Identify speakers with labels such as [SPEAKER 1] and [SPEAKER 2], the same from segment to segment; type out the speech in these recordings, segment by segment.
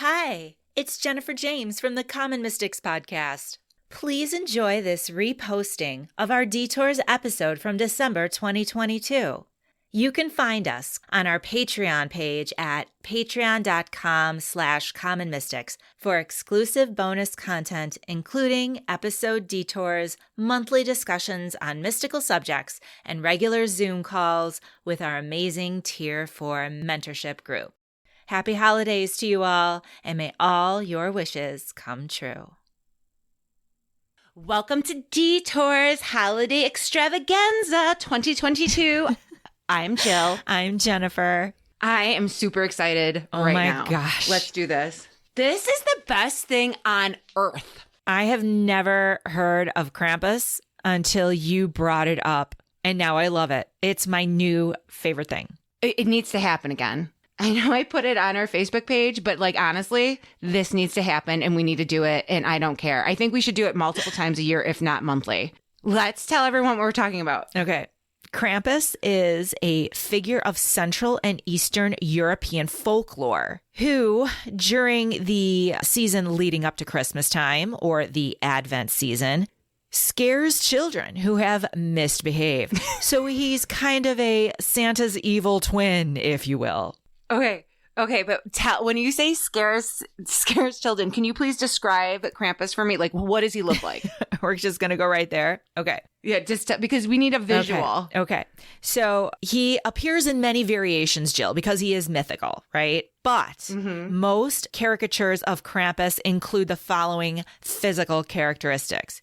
[SPEAKER 1] Hi, it's Jennifer James from the Common Mystics podcast. Please enjoy this reposting of our Detours episode from December 2022. You can find us on our Patreon page at patreon.com/commonmystics for exclusive bonus content, including episode detours, monthly discussions on mystical subjects, and regular Zoom calls with our amazing Tier 4 mentorship group. Happy holidays to you all, and may all your wishes come true.
[SPEAKER 2] Welcome to Detours Holiday Extravaganza 2022. I'm Jill.
[SPEAKER 1] I'm Jennifer.
[SPEAKER 2] I am super excited right now.
[SPEAKER 1] Oh my gosh.
[SPEAKER 2] Let's do this. This is the best thing on earth.
[SPEAKER 1] I have never heard of Krampus until you brought it up, and now I love it. It's my new favorite thing.
[SPEAKER 2] It needs to happen again. I know I put it on our Facebook page, but honestly, this needs to happen and we need to do it, and I don't care. I think we should do it multiple times a year, if not monthly. Let's tell everyone what we're talking about.
[SPEAKER 1] Okay. Krampus is a figure of Central and Eastern European folklore who, during the season leading up to Christmas time, or the Advent season, scares children who have misbehaved. So he's kind of a Santa's evil twin, if you will.
[SPEAKER 2] Okay, but when you say scares children, can you please describe Krampus for me? What does he look like?
[SPEAKER 1] We're just going to go right there. Okay.
[SPEAKER 2] Yeah, just because we need a visual.
[SPEAKER 1] Okay. So he appears in many variations, Jill, because he is mythical, right? But most caricatures of Krampus include the following physical characteristics.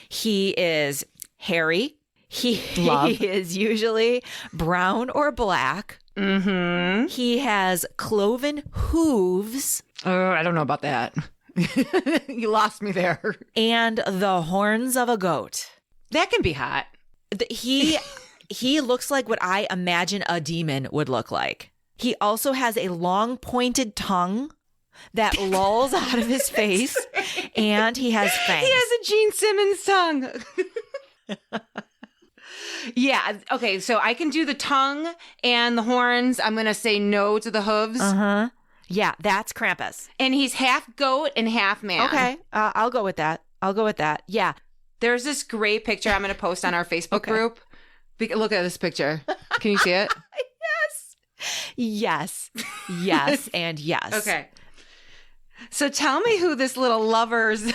[SPEAKER 1] He is hairy. He is usually brown or black.
[SPEAKER 2] Mm-hmm.
[SPEAKER 1] He has cloven hooves.
[SPEAKER 2] Oh, I don't know about that. You lost me there.
[SPEAKER 1] And the horns of a goat.
[SPEAKER 2] That can be hot.
[SPEAKER 1] He looks like what I imagine a demon would look like. He also has a long pointed tongue that lolls out of his face, and he has fangs.
[SPEAKER 2] He has a Gene Simmons tongue. Yeah. Okay. So I can do the tongue and the horns. I'm going to say no to the hooves.
[SPEAKER 1] Uh-huh. Yeah, that's Krampus.
[SPEAKER 2] And he's half goat and half man.
[SPEAKER 1] Okay. I'll go with that. Yeah.
[SPEAKER 2] There's this great picture I'm going to post on our Facebook group. Look at this picture. Can you see it?
[SPEAKER 1] Yes, and yes.
[SPEAKER 2] Okay. So tell me who this little lover's,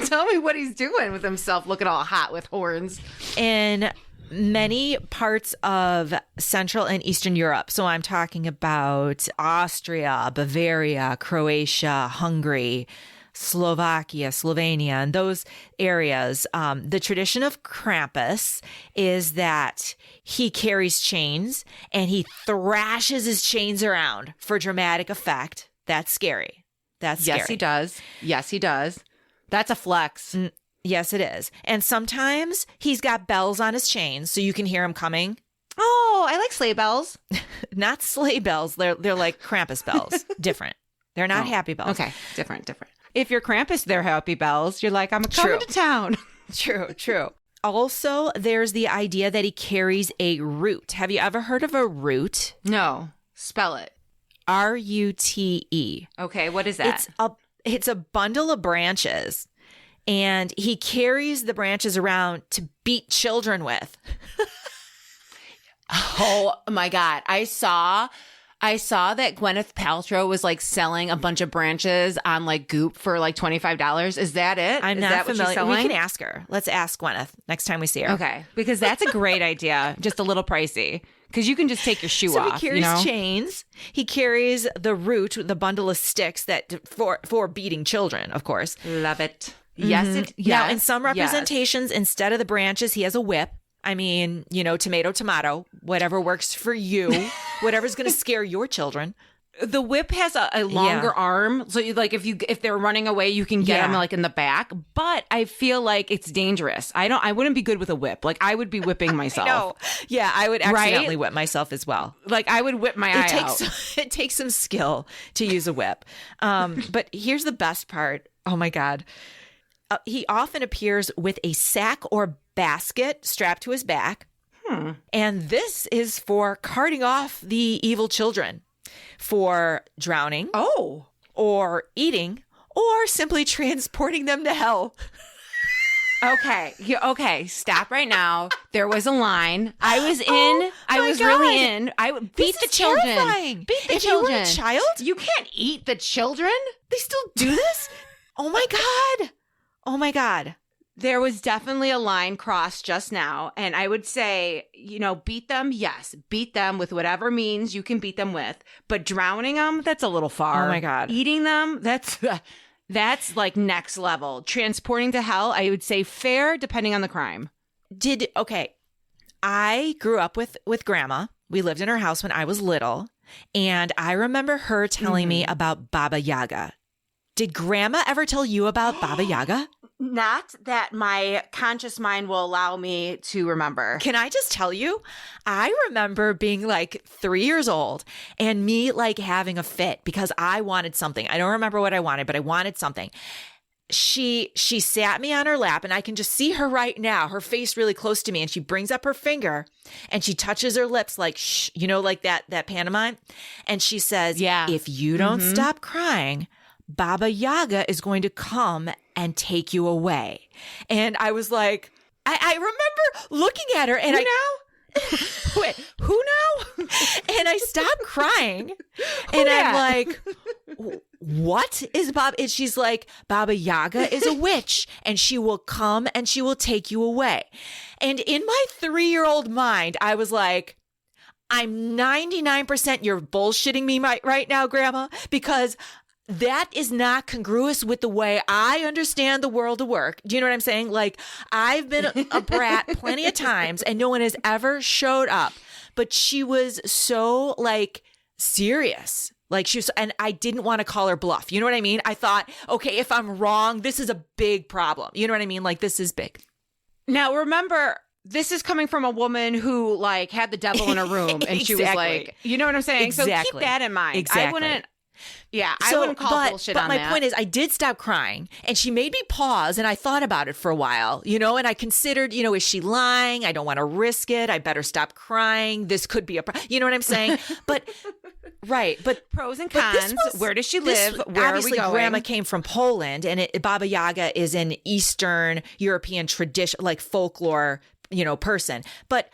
[SPEAKER 2] tell me what he's doing with himself looking all hot with horns.
[SPEAKER 1] In many parts of Central and Eastern Europe, so I'm talking about Austria, Bavaria, Croatia, Hungary, Slovakia, Slovenia, and those areas, the tradition of Krampus is that he carries chains and he thrashes his chains around for dramatic effect. That's scary.
[SPEAKER 2] Yes, he does. That's a flex.
[SPEAKER 1] Yes, it is. And sometimes he's got bells on his chains so you can hear him coming.
[SPEAKER 2] Oh, I like sleigh bells.
[SPEAKER 1] Not sleigh bells. They're like Krampus bells. Different. They're not happy bells.
[SPEAKER 2] Okay, different. If you're Krampus, they're happy bells. You're like, I'm coming to town.
[SPEAKER 1] True. Also, there's the idea that he carries a root. Have you ever heard of a root?
[SPEAKER 2] No. Spell it.
[SPEAKER 1] Rute.
[SPEAKER 2] Okay, what is that?
[SPEAKER 1] It's a bundle of branches, and he carries the branches around to beat children with.
[SPEAKER 2] Oh my God. I saw that Gwyneth Paltrow was selling a bunch of branches on Goop for $25. Is that it?
[SPEAKER 1] I'm not familiar. We can ask her. Let's ask Gwyneth next time we see her.
[SPEAKER 2] Okay. Because that's a great idea. Just a little pricey. Because you can just take your shoe off.
[SPEAKER 1] So he carries chains. He carries the root, the bundle of sticks that for beating children, of course.
[SPEAKER 2] Love it.
[SPEAKER 1] Yes. Now, in some representations, instead of the branches, he has a whip. I mean, tomato, whatever works for you, whatever's going to scare your children.
[SPEAKER 2] The whip has a longer arm, so if they're running away, you can get them in the back. But I feel like it's dangerous. I wouldn't be good with a whip. I would be whipping myself.
[SPEAKER 1] No, yeah, I would accidentally whip myself as well.
[SPEAKER 2] I would whip my eye out.
[SPEAKER 1] It takes some skill to use a whip. But here's the best part. Oh my God. He often appears with a sack or basket strapped to his back. And this is for carting off the evil children, for drowning. or eating, or simply transporting them to hell.
[SPEAKER 2] Okay. Okay. Stop right now. There was a line. I was in. I was
[SPEAKER 1] God.
[SPEAKER 2] really in. I would beat
[SPEAKER 1] This
[SPEAKER 2] the
[SPEAKER 1] is
[SPEAKER 2] children.
[SPEAKER 1] terrifying.
[SPEAKER 2] Beat the
[SPEAKER 1] If
[SPEAKER 2] children.
[SPEAKER 1] you were a child,
[SPEAKER 2] You can't eat the children.
[SPEAKER 1] they still do this? Oh my God. Oh my God.
[SPEAKER 2] There was definitely a line crossed just now. And I would say, beat them. Yes. Beat them with whatever means you can beat them with. But drowning them, that's a little far.
[SPEAKER 1] Oh my God.
[SPEAKER 2] Eating them, that's like next level. Transporting to hell, I would say fair depending on the crime.
[SPEAKER 1] Okay. I grew up with grandma. We lived in her house when I was little. And I remember her telling me about Baba Yaga. Did grandma ever tell you about Baba Yaga?
[SPEAKER 2] Not that my conscious mind will allow me to remember.
[SPEAKER 1] Can I just tell you? I remember being like 3 years old and me like having a fit because I wanted something. I don't remember what I wanted, but I wanted something. She sat me on her lap and I can just see her right now, her face really close to me. And she brings up her finger and she touches her lips like, shh, like that pantomime. And she says,
[SPEAKER 2] Yeah.
[SPEAKER 1] If you don't stop crying, Baba Yaga is going to come and take you away. And I was like, I remember looking at her and
[SPEAKER 2] Wait, who now?
[SPEAKER 1] and I stopped crying. And I'm like, what is Bob? And she's like, Baba Yaga is a witch and she will come and she will take you away. And in my 3-year-old mind, I was like, I'm 99% you're bullshitting me right now, Grandma, because that is not congruous with the way I understand the world to work. Do you know what I'm saying? Like, I've been a brat plenty of times and no one has ever showed up. But she was so like serious. Like she was, and I didn't want to call her bluff. You know what I mean? I thought, okay, if I'm wrong, this is a big problem. You know what I mean? Like, this is big.
[SPEAKER 2] Now, remember, this is coming from a woman who like had the devil in her room and she was like, you know what I'm saying?
[SPEAKER 1] Exactly.
[SPEAKER 2] So keep that in mind.
[SPEAKER 1] Exactly.
[SPEAKER 2] I wouldn't call bullshit on that.
[SPEAKER 1] But my point is, I did stop crying and she made me pause and I thought about it for a while, and I considered, is she lying? I don't want to risk it. I better stop crying. This could be you know what I'm saying? But right. But
[SPEAKER 2] pros and cons. Where does she live? Where
[SPEAKER 1] obviously,
[SPEAKER 2] are we going?
[SPEAKER 1] Grandma came from Poland and Baba Yaga is an Eastern European tradition, like folklore, person. But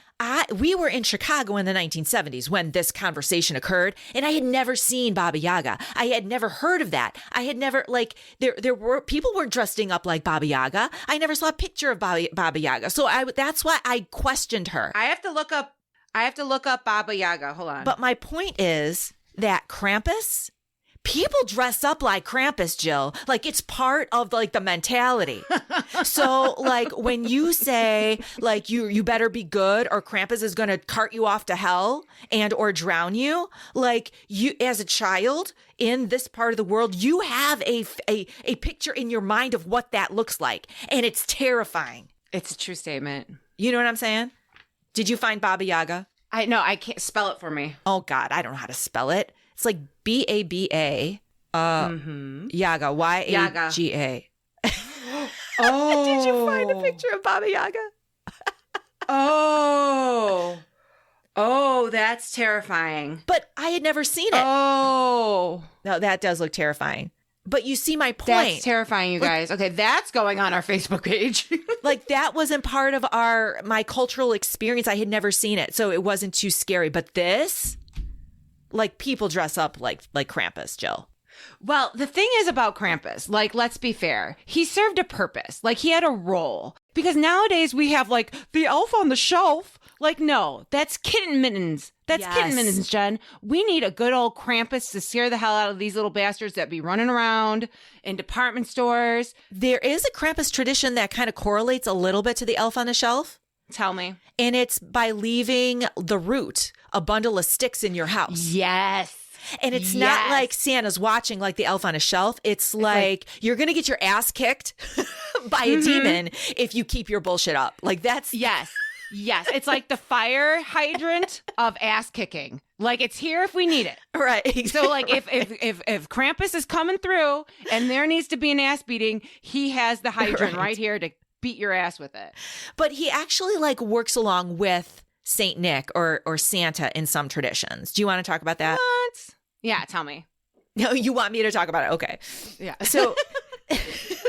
[SPEAKER 1] we were in Chicago in the 1970s when this conversation occurred, and I had never seen Baba Yaga. I had never heard of that. I had never there were people weren't dressing up like Baba Yaga. I never saw a picture of Baba Yaga. So that's why I questioned her.
[SPEAKER 2] I have to look up Baba Yaga. Hold on.
[SPEAKER 1] But my point is that Krampus, people dress up like Krampus, Jill. Like, it's part of like the mentality. So like when you say like you better be good or Krampus is going to cart you off to hell or drown you, like you as a child in this part of the world, you have a picture in your mind of what that looks like. And it's terrifying.
[SPEAKER 2] It's a true statement.
[SPEAKER 1] You know what I'm saying? Did you find Baba Yaga?
[SPEAKER 2] I can't spell it for me.
[SPEAKER 1] Oh God, I don't know how to spell it. It's like BABA, Yaga, YAGA.
[SPEAKER 2] Oh.
[SPEAKER 1] Did you find a picture of Baba Yaga?
[SPEAKER 2] Oh, that's terrifying.
[SPEAKER 1] But I had never seen it.
[SPEAKER 2] Oh.
[SPEAKER 1] No, that does look terrifying. But you see my point.
[SPEAKER 2] That's terrifying, you guys. Okay, that's going on our Facebook page.
[SPEAKER 1] Like, that wasn't part of my cultural experience. I had never seen it, so it wasn't too scary. But this, like, people dress up like Krampus, Jill.
[SPEAKER 2] Well, the thing is about Krampus, like, let's be fair. He served a purpose. Like, he had a role. Because nowadays we have, like, the elf on the shelf. Like, no, that's kitten mittens. That's kitten mittens, Jen. We need a good old Krampus to scare the hell out of these little bastards that be running around in department stores.
[SPEAKER 1] There is a Krampus tradition that kind of correlates a little bit to the elf on the shelf.
[SPEAKER 2] Tell me.
[SPEAKER 1] And it's by leaving the root, a bundle of sticks in your house.
[SPEAKER 2] Yes.
[SPEAKER 1] And it's not like Santa's watching like the elf on a shelf. It's like you're going to get your ass kicked by a demon if you keep your bullshit up. Like, that's...
[SPEAKER 2] Yes, it's like the fire hydrant of ass kicking. Like, it's here if we need it.
[SPEAKER 1] Right.
[SPEAKER 2] So like if Krampus is coming through and there needs to be an ass beating, he has the hydrant right here to beat your ass with it.
[SPEAKER 1] But he actually like works along with Saint Nick or Santa in some traditions. Do you want to talk about that?
[SPEAKER 2] What? Yeah, tell me.
[SPEAKER 1] No, you want me to talk about it? Okay.
[SPEAKER 2] Yeah.
[SPEAKER 1] So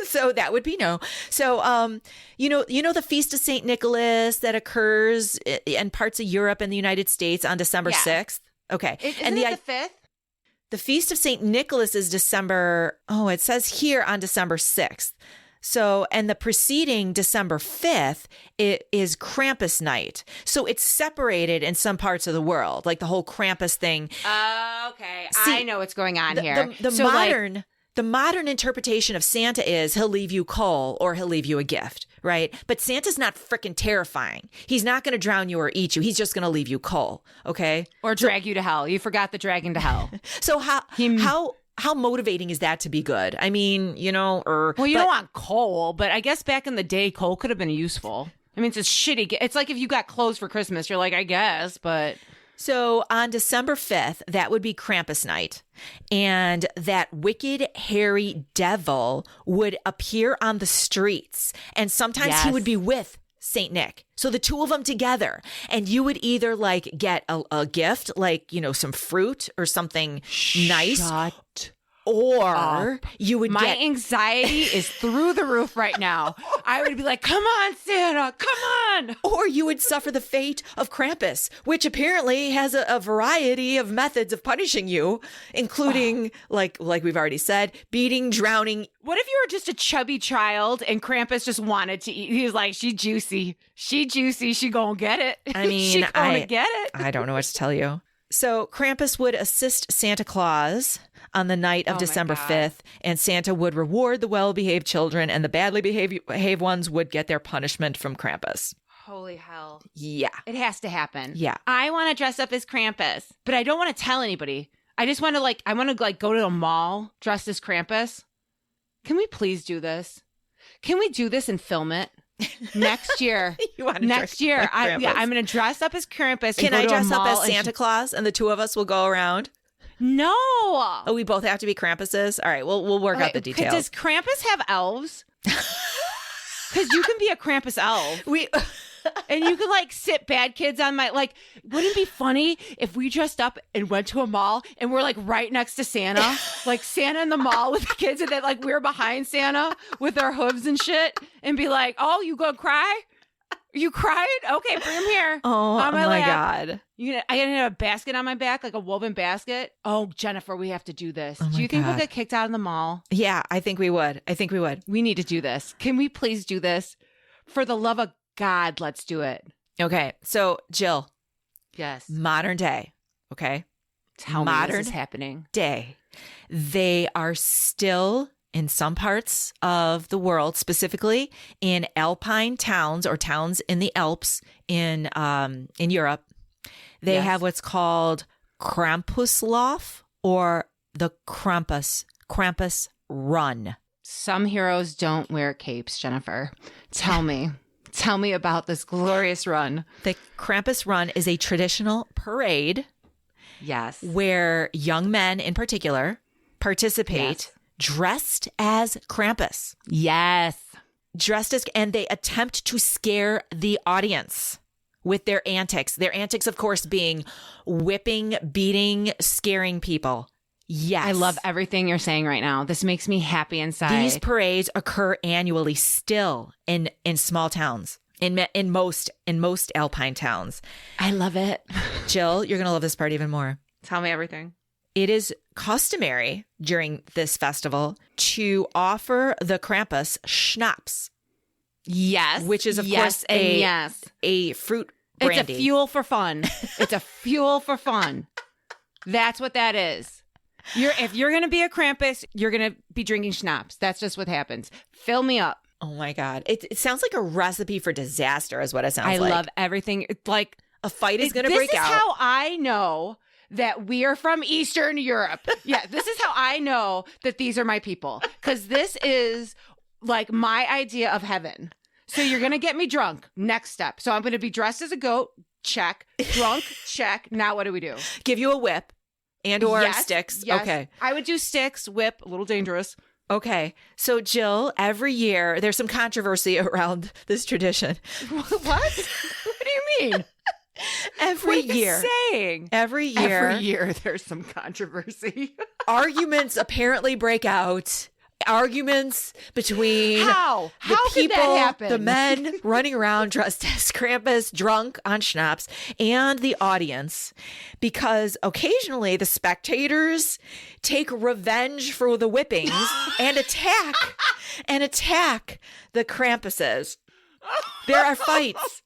[SPEAKER 1] so that would be no. So you know the Feast of St. Nicholas that occurs in parts of Europe and the United States on December 6th. Okay.
[SPEAKER 2] Isn't it the 5th?
[SPEAKER 1] The Feast of St. Nicholas is December, it says here on December 6th. So, and the preceding December 5th, it is Krampus night. So it's separated in some parts of the world, like the whole Krampus thing.
[SPEAKER 2] Okay. I know what's going on here.
[SPEAKER 1] The modern interpretation of Santa is he'll leave you coal or he'll leave you a gift, right? But Santa's not freaking terrifying. He's not going to drown you or eat you. He's just going to leave you coal, okay?
[SPEAKER 2] Or drag you to hell. You forgot the dragon to hell.
[SPEAKER 1] So how motivating is that to be good? I mean, don't
[SPEAKER 2] want coal, but I guess back in the day, coal could have been useful. I mean, it's a shitty. It's like if you got clothes for Christmas, you're like, I guess, but.
[SPEAKER 1] So on December 5th, that would be Krampus night. And that wicked, hairy devil would appear on the streets. And sometimes he would be with Saint Nick. So the two of them together. And you would either like get a gift, like, some fruit or something nice. Or you would
[SPEAKER 2] My anxiety is through the roof right now. I would be like, come on, Santa, come on.
[SPEAKER 1] Or you would suffer the fate of Krampus, which apparently has a variety of methods of punishing you, including, like we've already said, beating, drowning.
[SPEAKER 2] What if you were just a chubby child and Krampus just wanted to eat? He was like, she juicy, she gonna get it.
[SPEAKER 1] I mean,
[SPEAKER 2] she gonna get it.
[SPEAKER 1] I don't know what to tell you. So Krampus would assist Santa Claus on the night of December 5th, and Santa would reward the well-behaved children, and the badly behaved ones would get their punishment from Krampus.
[SPEAKER 2] Holy hell.
[SPEAKER 1] Yeah.
[SPEAKER 2] It has to happen.
[SPEAKER 1] Yeah.
[SPEAKER 2] I want to dress up as Krampus, but I don't want to tell anybody. I just want to go to a mall dressed as Krampus. Can we please do this? Can we do this and film it? Next year. Next year. I'm going to dress up as Krampus.
[SPEAKER 1] Can I dress up as Santa Claus and the two of us will go around?
[SPEAKER 2] No.
[SPEAKER 1] Oh, we both have to be Krampuses? All right, we'll work out the details.
[SPEAKER 2] Does Krampus have elves? Because you can be a Krampus elf. And you could sit bad kids on my, wouldn't it be funny if we dressed up and went to a mall and we're right next to Santa? Like Santa in the mall with the kids and then we're behind Santa with our hooves and shit and be like, oh, you gonna cry? You cried? Okay, bring him here.
[SPEAKER 1] Oh my God.
[SPEAKER 2] I gotta have a basket on my back, like a woven basket. Oh, Jennifer, we have to do this.
[SPEAKER 1] Oh
[SPEAKER 2] do you think
[SPEAKER 1] God.
[SPEAKER 2] we'll get kicked out of the mall?
[SPEAKER 1] Yeah, I think we would.
[SPEAKER 2] We need to do this. Can we please do this? For the love of God, let's do it.
[SPEAKER 1] Okay, so Jill.
[SPEAKER 2] Yes.
[SPEAKER 1] Modern day, okay?
[SPEAKER 2] Tell me this is happening.
[SPEAKER 1] Day. They are still in some parts of the world, specifically in alpine towns or towns in the Alps in Europe. They have what's called Krampuslauf or the Krampus run.
[SPEAKER 2] Some heroes don't wear capes, Jennifer. Tell me. Tell me about this glorious run.
[SPEAKER 1] The Krampus run is a traditional parade.
[SPEAKER 2] Yes.
[SPEAKER 1] Where young men in particular participate dressed as Krampus.
[SPEAKER 2] Yes.
[SPEAKER 1] And they attempt to scare the audience with their antics. Their antics, of course, being whipping, beating, scaring people. Yes.
[SPEAKER 2] I love everything you're saying right now. This makes me happy inside.
[SPEAKER 1] These parades occur annually still in small towns, in most alpine towns.
[SPEAKER 2] I love it.
[SPEAKER 1] Jill, you're going to love this part even more.
[SPEAKER 2] Tell me everything.
[SPEAKER 1] It is customary during this festival to offer the Krampus schnapps.
[SPEAKER 2] Yes.
[SPEAKER 1] Which is, of course, a fruit brandy.
[SPEAKER 2] It's a fuel for fun. It's a fuel for fun. That's what that is. If you're going to be a Krampus, you're going to be drinking schnapps. That's just what happens. Fill me up.
[SPEAKER 1] Oh, my God. It sounds like a recipe for disaster is what it sounds like.
[SPEAKER 2] I love everything. It's like
[SPEAKER 1] a fight is going to break out.
[SPEAKER 2] This is how I know that we are from Eastern Europe. Yeah, this is how I know that these are my people. Because this is my idea of heaven. So you're going to get me drunk. Next step. So I'm going to be dressed as a goat. Check. Drunk. Check. Now what do we do?
[SPEAKER 1] Give you a whip or sticks.
[SPEAKER 2] Yes.
[SPEAKER 1] Okay.
[SPEAKER 2] I would do sticks, whip, a little dangerous.
[SPEAKER 1] Okay. So Jill, every year there's some controversy around this tradition.
[SPEAKER 2] What? What do you mean?
[SPEAKER 1] Every
[SPEAKER 2] What are you
[SPEAKER 1] year.
[SPEAKER 2] saying?
[SPEAKER 1] Every year,
[SPEAKER 2] there's some controversy.
[SPEAKER 1] arguments apparently break out. Arguments between
[SPEAKER 2] How?
[SPEAKER 1] the
[SPEAKER 2] How could
[SPEAKER 1] people,
[SPEAKER 2] that happen?
[SPEAKER 1] the men running around dressed as Krampus, drunk on schnapps, and the audience, because occasionally the spectators take revenge for the whippings and attack the Krampuses. There are fights.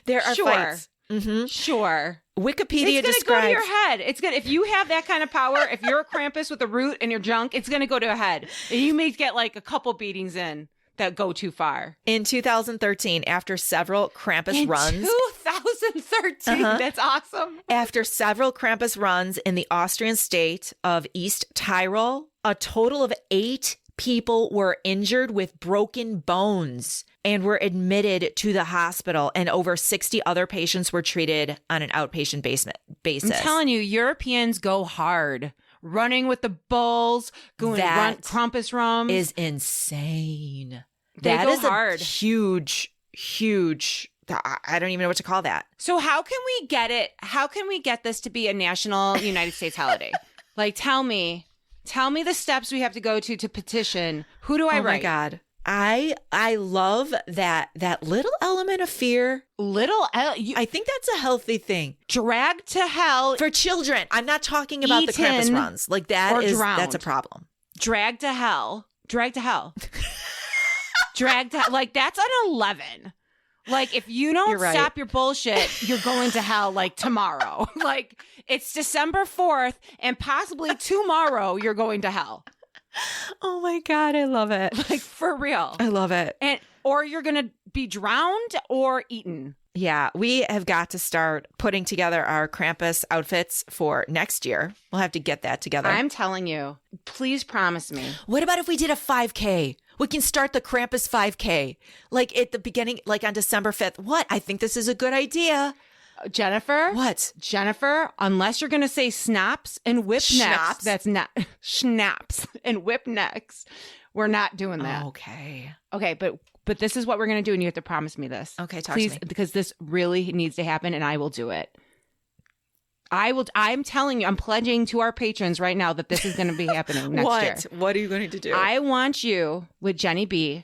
[SPEAKER 1] There are
[SPEAKER 2] Sure.
[SPEAKER 1] fights. Mm-hmm.
[SPEAKER 2] Sure.
[SPEAKER 1] Wikipedia
[SPEAKER 2] It's
[SPEAKER 1] describes.
[SPEAKER 2] going to go to your head. It's gonna if you have that kind of power, if you're a Krampus with a root and you're drunk, it's going to go to a head. And you may get like a couple beatings in that go too far.
[SPEAKER 1] In 2013, after several Krampus runs.
[SPEAKER 2] 2013. That's awesome.
[SPEAKER 1] After several Krampus runs in the Austrian state of East Tyrol, a total of 8 people were injured with broken bones and were admitted to the hospital, and over 60 other patients were treated on an outpatient basis.
[SPEAKER 2] I'm telling you, Europeans go hard. Running with the bulls, going run Krampus rums.
[SPEAKER 1] Is insane.
[SPEAKER 2] They
[SPEAKER 1] That
[SPEAKER 2] go
[SPEAKER 1] is
[SPEAKER 2] hard.
[SPEAKER 1] A huge, I don't even know what to call that.
[SPEAKER 2] So how can we get it? How can we get this to be a national United States holiday? Like, tell me the steps we have to go to petition. Who do I write?
[SPEAKER 1] Oh my God. I love that little element of fear. I think that's a healthy thing.
[SPEAKER 2] Drag to hell.
[SPEAKER 1] For children. I'm not talking about the Krampus runs. Like that's a problem.
[SPEAKER 2] Drag to hell. Drag to hell. Like that's an 11. Like if you don't stop your bullshit, you're going to hell like tomorrow. Like it's December 4th and possibly tomorrow you're going to hell.
[SPEAKER 1] Oh my God, I love it.
[SPEAKER 2] Like for real.
[SPEAKER 1] I love it.
[SPEAKER 2] Or you're going to be drowned or eaten.
[SPEAKER 1] Yeah, we have got to start putting together our Krampus outfits for next year. We'll have to get that together.
[SPEAKER 2] I'm telling you, please promise me.
[SPEAKER 1] What about if we did a 5K? We can start the Krampus 5K, like at the beginning, like on December 5th. What? I think this is a good idea.
[SPEAKER 2] Jennifer?
[SPEAKER 1] What?
[SPEAKER 2] Jennifer, unless you're going to say snaps and whip necks, that's not schnapps and whip necks. We're not doing that.
[SPEAKER 1] Okay.
[SPEAKER 2] Okay, but this is what we're going to do, and you have to promise me this.
[SPEAKER 1] Okay,
[SPEAKER 2] please,
[SPEAKER 1] to me.
[SPEAKER 2] Because this really needs to happen, and I will do it. I'm telling you, I'm pledging to our patrons right now that this is going to be happening next year.
[SPEAKER 1] What are you going to do?
[SPEAKER 2] I want you with Jenny B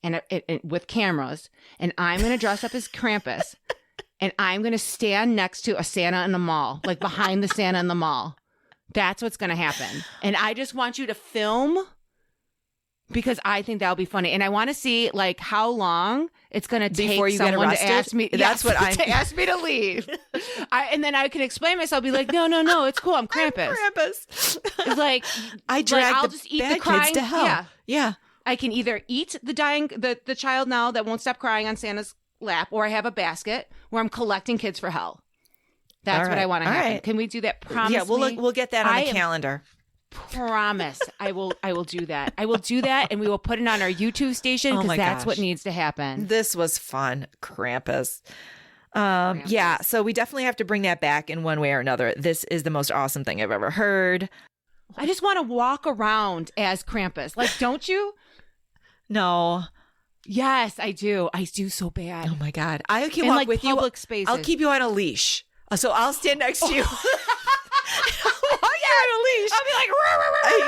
[SPEAKER 2] and with cameras, and I'm going to dress up as Krampus, and I'm going to stand next to a Santa in the mall, like behind the Santa in the mall. That's what's going to happen. And I just want you to film because I think that'll be funny. And I want to see like how long it's going to take
[SPEAKER 1] before you get
[SPEAKER 2] someone
[SPEAKER 1] arrested.
[SPEAKER 2] to ask me.
[SPEAKER 1] That's what I'm
[SPEAKER 2] to ask me to leave. And then I can explain myself. Be like, no, it's cool. I'm Krampus. It's like I'll just eat the crying
[SPEAKER 1] kids to hell. Yeah.
[SPEAKER 2] I can either eat the child now that won't stop crying on Santa's lap, or I have a basket where I'm collecting kids for hell. That's what I want to happen. Right. Can we do that? Promise
[SPEAKER 1] me? We'll get that on the calendar.
[SPEAKER 2] Promise. I will do that. I will do that, and we will put it on our YouTube station because that's what needs to happen.
[SPEAKER 1] This was fun, Krampus. Yeah, so we definitely have to bring that back in one way or another. This is the most awesome thing I've ever heard.
[SPEAKER 2] I just want to walk around as Krampus. Like, don't you?
[SPEAKER 1] No.
[SPEAKER 2] Yes, I do. I do so bad.
[SPEAKER 1] Oh my God. I can walk with you.
[SPEAKER 2] Public spaces.
[SPEAKER 1] I'll keep you on a leash. So I'll stand next to you. On a leash.
[SPEAKER 2] I'll be like,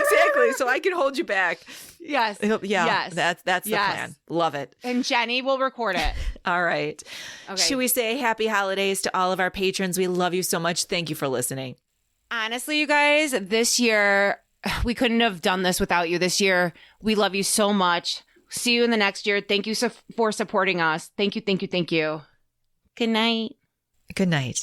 [SPEAKER 1] exactly. So I can hold you back.
[SPEAKER 2] Yes.
[SPEAKER 1] Yeah.
[SPEAKER 2] Yes.
[SPEAKER 1] That's the plan. Love it.
[SPEAKER 2] And Jenny will record it.
[SPEAKER 1] All right. Okay. Should we say happy holidays to all of our patrons? We love you so much. Thank you for listening.
[SPEAKER 2] Honestly, you guys, this year, we couldn't have done this without you. This year, we love you so much. See you in the next year. Thank you for supporting us. Thank you. Good night.
[SPEAKER 1] Good night.